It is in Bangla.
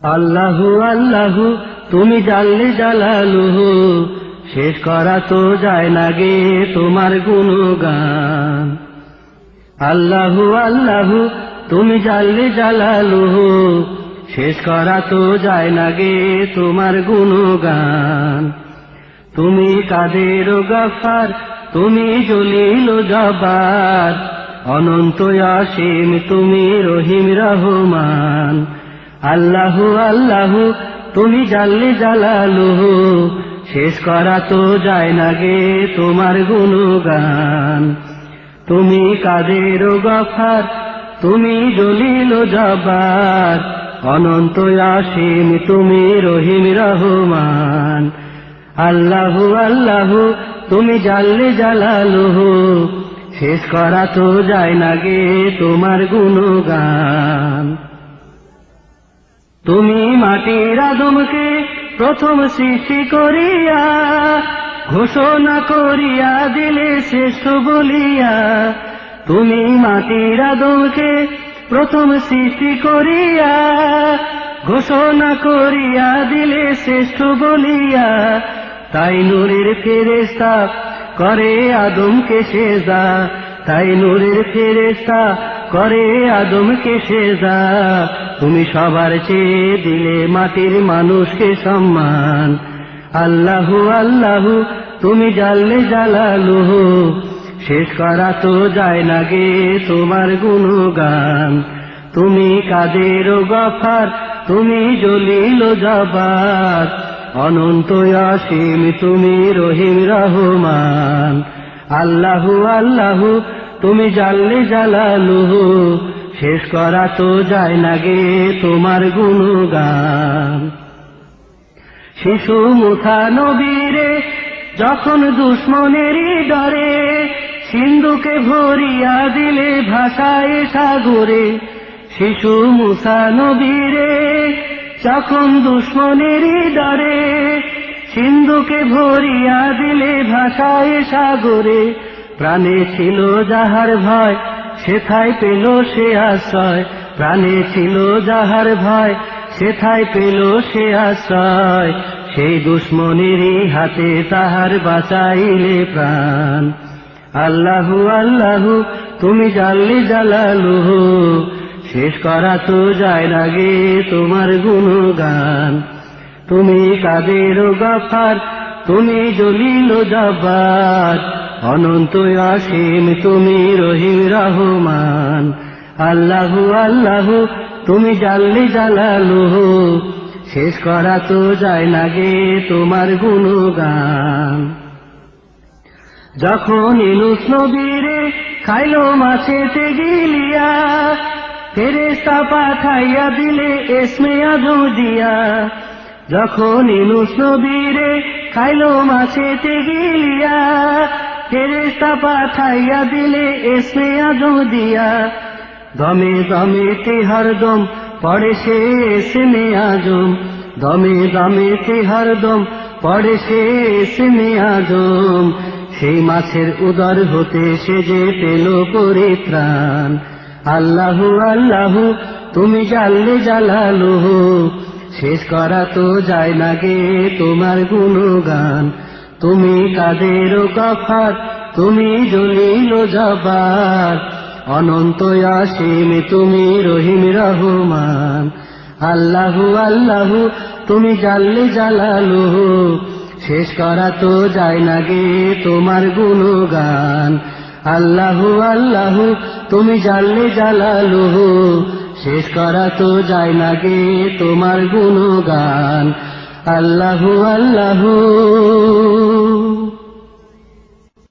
আল্লাহু আল্লাহু তুমি জাল্লে জালালুহু, শেষ করা তো যায় না গে তোমার গুণগান। আল্লাহু আল্লাহু তুমি জাল্লে জালালুহু, শেষ করা তো যায় না গে তোমার গুণগান। তুমি কাদের গফার, তুমি জলিল জব্বার, অনন্ত অসীম তুমি রহিম রহমান। আল্লাহু আল্লাহু তুমি জাল্লে জালালুহু, শেষ করা তো যায় না গে তোমার গুণগান। তুমি কাদের গফার, তুমি জলিল জব্বার, অনন্ত অসীম তুমি রহিম রহমান। আল্লাহু আল্লাহু তুমি জাল্লে জালালুহু, শেষ করা তো যায় না গে তোমার গুণগান। তুমি মাটির আদমকে প্রথম সৃষ্টি করিয়া, ঘোষণা করিয়া দিলে শ্রেষ্ঠ বলিয়া। তুমি মাটির আদমকে প্রথম সৃষ্টি করিয়া, ঘোষণা করিয়া দিলে শ্রেষ্ঠ বলিয়া। তাই নূরের ফেরেশতা করে আদমকে সেজদা, তাই নূরের ফেরেশতা করে আদমকে সেজদা। তুমি সবার চেয়ে দিলে মাটির মানুষকে সম্মান। আল্লাহু আল্লাহু তুমি জাল্লে জালালুহু, শেষ করা তো যায় না গে তোমার গুণগান। তুমি কাদের গফার, তুমি জলিল জব্বার, অনন্ত অসীম তুমি রহিম রহমান। আল্লাহু আল্লাহু তুমি জাল্লে জালালুহু, শেষ করা তো যায় না গে তোমার গুণগান। শিশু মুসা নবীরে যখন দুশ্মনেরই ডরে, সিন্ধুকে ভরিয়া দিলে ভাষায় সাগরে। শিশু মুসা নবীরে যখন দুশ্মনেরই ডরে, সিন্ধুকে ভরিয়া দিলে ভাষায় সাগরে। প্রাণে ছিল যাহার ভয়, সেথায় পেল সে আশ্রয়। প্রাণে ছিল যাহার ভয়, সেথায় পেল সে আশ্রয়। সেই দুশ্মনেরই হাতে তাহার বাঁচাইলে প্রাণ। আল্লাহু আল্লাহু তুমি জাল্লে জালালুহু, শেষ করা তো যায় না গে তোমার গুণগান। তুমি কাদের গফার, তুমি জলিল জব্বার, অনন্ত অসীম তুমি রহিম রহমান। আল্লাহু আল্লাহু তুমি জাল্লে জালালুহু, শেষ করা তো যায় না গে তোমার গুণগান। যখন ইউনূস নবীরে খাইলো মাছেতে গিলিয়া, ফেরেশতা পাঠাইয়া দিলে ইসমে আযম দিয়া। যখন ইউনূস নবীরে খাইলো মাছেতে গিলিয়া, ফেরেশতা পাঠাইয়া দিলে ইসমে আযম দিয়া। দমে দমেতে হরদম পড়ে সে ইসমে আযম, দমে দমেতে হরদম পড়ে সে ইসমে আযম। সেই মাছের উদর হতে সে যে পেল পরিত্রাণ। আল্লাহু আল্লাহু তুমি জাল্লে জালালুহু, শেষ করা তো যায় না গে তোমার গুণগান। তুমি কাদের গফার, তুমি জলিল জব্বার, অনন্ত অসীম তুমি রহিম রহমান। আল্লাহু আল্লাহু তুমি জাল্লে জালালুহু, শেষ করা তো যায় না গে তোমার গুণগান। আল্লাহু আল্লাহু তুমি জাল্লে জালালুহু, শেষ করা তো যায় না গে তোমার গুণগান। আল্লাহু আল্লাহু।